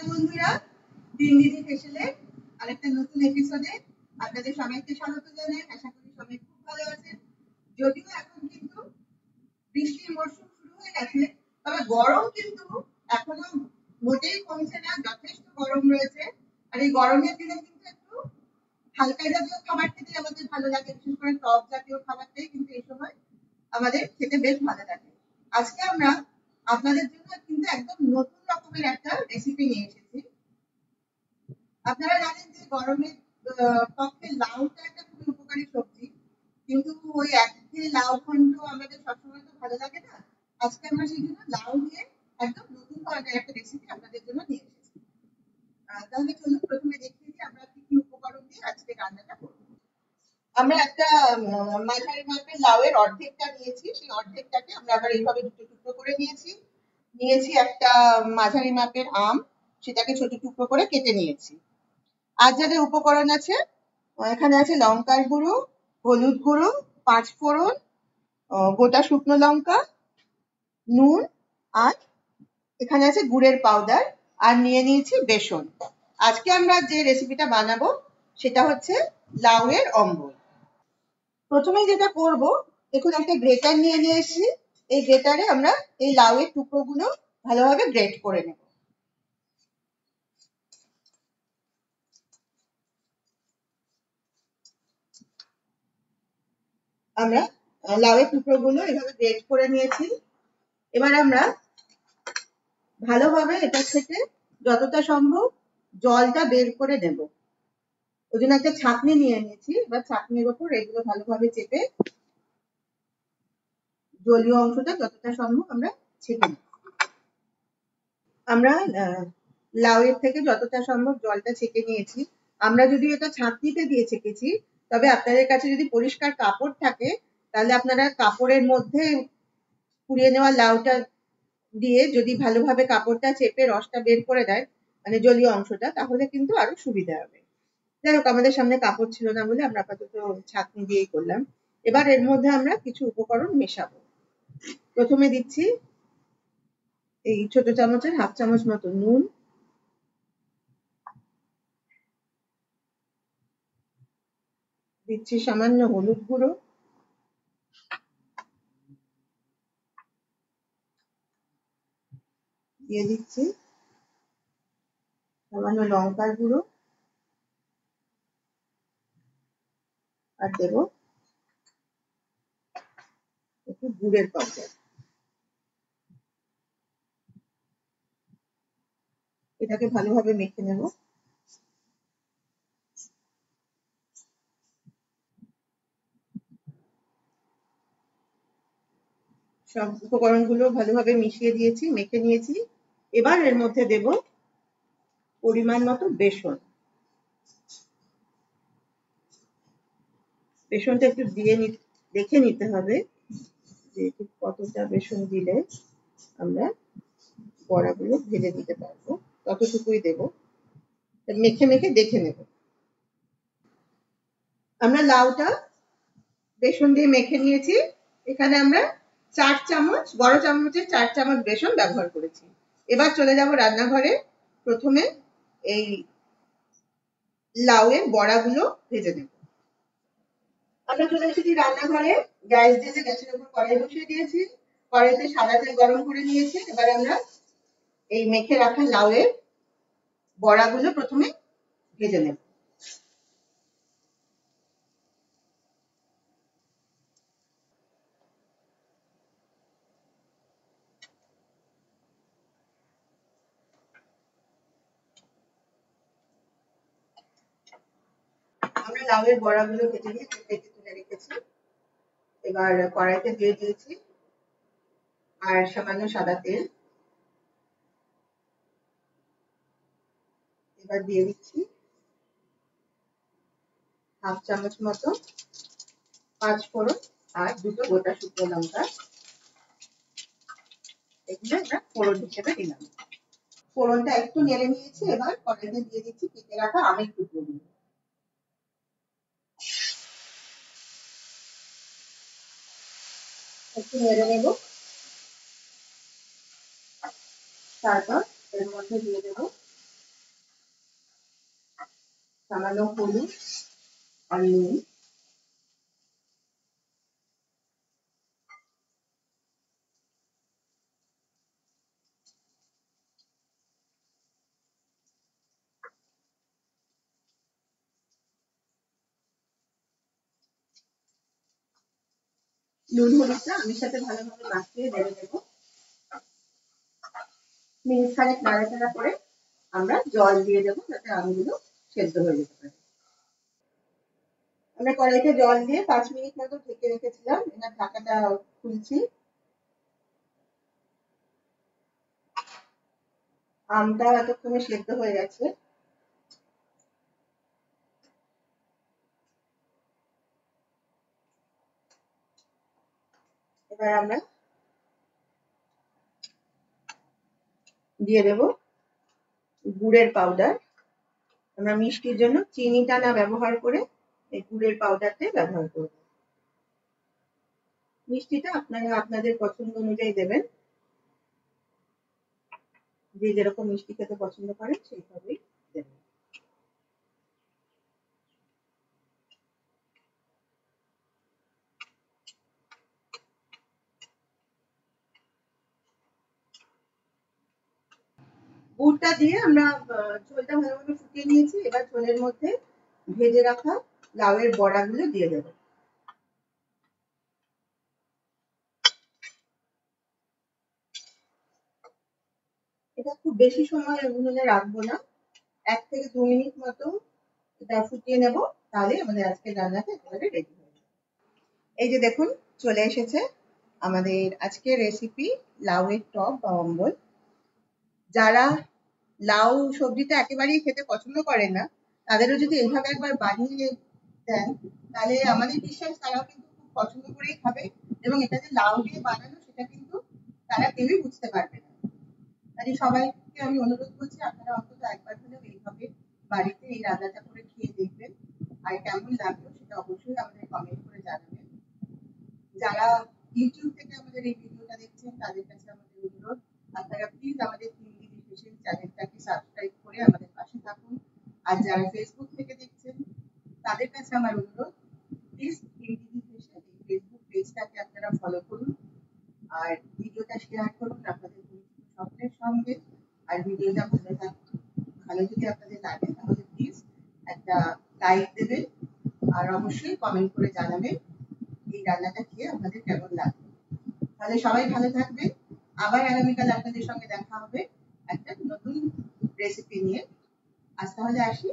বন্ধুরা, দিন দিদি ফেসিলের আরেকটা নতুন এপিসোডে আপনাদের সবাইকে স্বাগত জানাই। আশা করি সবাই খুব ভালো আছেন। যদিও এখন কিন্তু বৃষ্টির মরশুম শুরু হয়ে গেছে, তবে গরম কিন্তু এখনো মোটেই কমছে না, যথেষ্ট গরম রয়েছে। আর এই গরমের দিনে কিন্তু একটু হালকা জাতীয় খাবার খেতে আমাদের ভালো লাগে, বিশেষ করে টক জাতীয় খাবারটাই কিন্তু এই সময় আমাদের খেতে বেশ ভালো লাগে। আজকে আমরা আপনাদের জন্য কিন্তু একদম নতুন রকমের একটা রেসিপি নিয়ে এসেছি। আপনারা জানেন যে গরমের পক্ষে লাউটা একটা খুবই উপকারী সবজি, কিন্তু ওই একঘেয়ে লাউ ঘন্ট আমাদের সবসময় তো ভালো লাগে না। আজকে আমরা সেই জন্য লাউ দিয়ে একদম নতুন ধরনের একটা রেসিপি আপনাদের জন্য নিয়ে এসেছি। তাহলে চলুন প্রথমে দেখিয়ে দিই আমরা কি কি উপকরণ দিয়ে আজকে রান্নাটা করব। আমরা একটা মাঝারি মাপের লাউয়ের অর্ধেকটা নিয়েছি, সেই অর্ধেকটাকে আমরা আবার এইভাবে দুটো টুকরো করে নিয়েছি। নিয়েছি একটা মাঝারি মাপের আম, সেটাকে ছোট টুকরো করে কেটে নিয়েছি। আর যা যা উপকরণ আছে, এখানে আছে লঙ্কার গুঁড়ো, হলুদ গুঁড়ো, পাঁচফোড়ন, গোটা শুকনো লঙ্কা, নুন, আর এখানে আছে গুড়ের পাউডার, আর নিয়ে নিয়েছি বেসন। আজকে আমরা যে রেসিপিটা বানাবো সেটা হচ্ছে লাউয়ের অম্বল। প্রথমেই যেটা করব, দেখুন একটা গ্রেটার নিয়ে এসেছি। এই গ্রেটারে আমরা এই লাউয়ের টুকরোগুলো ভালোভাবে গ্রেট করে নেব। আমরা লাউয়ের টুকরোগুলো এভাবে গ্রেট করে নিয়েছি। এবার আমরা ভালোভাবে এটা থেকে যতটা সম্ভব জলটা বের করে নেব। ওই জন্য একটা ছাঁকনি নিয়ে নিয়েছি। এবার ছাঁকনির ওপর এগুলো ভালোভাবে চেপে জলীয় অংশটা যতটা সম্ভব আমরা ছেঁকে নেব। আমরা লাউয়ের থেকে যতটা সম্ভব জলটা ছেঁকে নিয়েছি। আমরা যদি এটা ছাঁকনিতে দিয়ে ছেঁকেছি, তবে আপনাদের কাছে যদি পরিষ্কার কাপড় থাকে তাহলে আপনারা কাপড়ের মধ্যে কুড়িয়ে নেওয়া লাউটা দিয়ে যদি ভালোভাবে কাপড়টা চেপে রসটা বের করে দেয়, মানে জলীয় অংশটা, তাহলে কিন্তু আরো সুবিধা হবে। যাই হোক, আমাদের সামনে কাপড় ছিল না বলে আমরা আপাতত ছাঁকনি দিয়েই করলাম। এবার এর মধ্যে আমরা কিছু উপকরণ মেশাবো। প্রথমে দিচ্ছি এই ছোট চামচের হাফ চামচ মতো নুন, দিচ্ছি সামান্য হলুদ গুঁড়ো, দিয়ে দিচ্ছি সামান্য লঙ্কার গুঁড়ো, আর দেব একটু গুড়ের পাউডার। এটাকে ভালোভাবে মেখে নেব। সব উপকরণগুলো ভালোভাবে মিশিয়ে দিয়েছি, মেখে নিয়েছি। এবার এর মধ্যে দেব পরিমাণ মতো বেসন। বেসনটা একটু দিয়ে দেখে নিতে হবে যে ঠিক কতটা বেসন দিলে আমরা বড়াগুলো ভেজে দিতে পারবো, ততটুকুই দেব। মেখে মেখে দেখে নেব। আমরা লাউটা বেসন দিয়ে মেখে নিয়েছি। এখানে আমরা 4 চামচ, বড় চামচের 4 চামচ বেসন ব্যবহার করেছি। এবার চলে যাব রান্নাঘরে। প্রথমে এই লাউয়ের বড়াগুলো ভেজে নেব। আমরা চলে এসেছি রান্নাঘরে। গ্যাস দিয়ে গ্যাসের উপর কড়াই বসিয়ে দিয়েছি। কড়াইতে সাদা তেল গরম করে নিয়েছি। এবার আমরা এই মেখে রাখা লাউয়ের বড়াগুলো প্রথমে ভেজে নেব। আমরা লাউয়ের বড়াগুলো ভেজে নিয়ে প্লেটে তুলে রেখেছি। এবার কড়াইতে দিয়ে দিয়েছি আর সামান্য সাদা তেল। এবার দিয়ে দিচ্ছি হাফ চামচ মতো পাঁচফোড়ন আর দুটো গোটা শুকনো লঙ্কা। এগুলো আমরা ফোড়ন হিসেবে দিলাম। ফোড়নটা একটু নেড়ে নিয়েছি। এবার কড়াইতে দিয়ে দিচ্ছি কেটে রাখা আমের টুকরোগুলো। একটু নেড়ে নেব। তারপর এর মধ্যে দিয়ে দেবো সামান্য হলুদ আর নুন, নুন হলুদটা আমের সাথে ভালোভাবে মাখিয়ে ঢেলে দেবো। মিনিট খানেক নাড়াচাড়া করে আমরা জল দিয়ে দেবো যাতে আমগুলো সেদ্ধ হয়ে যেতে পারে। আমরা কড়াইতে জল দিয়ে 5 মিনিট মতো ঢেকে রেখেছিলাম। এবার ঢাকাটা খুলছি। আমটা এতক্ষণে সেদ্ধ হয়ে গেছে। এবার আমরা দিয়ে দেব গুড়ের পাউডার। আমরা মিষ্টির জন্য চিনিটা না ব্যবহার করে এই গুড়ের পাউডারটাই ব্যবহার করব। মিষ্টিটা আপনারা আপনাদের পছন্দ অনুযায়ী দেবেন, যে যেরকম মিষ্টি খেতে পছন্দ করেন সেইভাবেই দেবেন। গুড়টা দিয়ে আমরা ঝোলটা ভালোভাবে ফুটিয়ে নিয়েছি। এবার ঝোলের মধ্যে ভেজে রাখা লাউয়ের বড়াগুলো দিয়ে দেব। এটা খুব বেশি সময় উনুনে রাখবো না, 1 থেকে 2 মিনিট মতো এটা ফুটিয়ে নেব, তাহলে আমাদের আজকের রান্নাটা একেবারে রেডি হয়ে যাবে। এই যে দেখুন চলে এসেছে আমাদের আজকের রেসিপি, লাউয়ের টক বা অম্বল। যারা লাউ সবজিটা একেবারেই খেতে পছন্দ করে না, তাদেরও যদি এইভাবে একবার বানিয়ে দেন, তাহলে আমাদের বিশ্বাস তারাও কিন্তু খুব পছন্দ করেই খাবে, এবং এটা যে লাউ দিয়ে বানানো সেটা কিন্তু তারা কেউই বুঝতে পারবে না। তাই সবাইকে আমি অনুরোধ করছি আপনারা অন্তত একবার হলেও এইভাবে বাড়িতে এই রান্নাটা করে খেয়ে দেখবেন, আর কেমন লাগলো সেটা অবশ্যই আমাদের কমেন্ট করে জানাবেন। যারা ইউটিউব থেকে আমাদের এই ভিডিওটা দেখছেন তাদের কাছে আমাদের অনুরোধ, আপনারা প্লিজ আমাদের হিন্দি ডিসকাশন চ্যানেলটাকে সাবস্ক্রাইব করে আমাদের পাশে থাকুন। আর যারা ফেসবুক থেকে দেখছেন তাদের কাছে আমার অনুরোধ, প্লিজ হিন্দি ডিসকাশন এই ফেসবুক পেজটাকে আপনারা ফলো করুন, আর ভিডিওটা শেয়ার করুন আপনাদের পরিচিত সকলের সঙ্গে। আর ভিডিওটা ভালো যদি আপনাদের লাগে তাহলে প্লিজ একটা লাইক দেবেন, আর অবশ্যই কমেন্ট করে জানাবেন এই রান্নাটা খেয়ে আপনাদের কেমন লাগবে। তাহলে সবাই ভালো থাকবেন। আবার আগামীকাল আপনাদের সঙ্গে দেখা হবে একটা নতুন রেসিপি নিয়ে। আজ তাহলে আসি।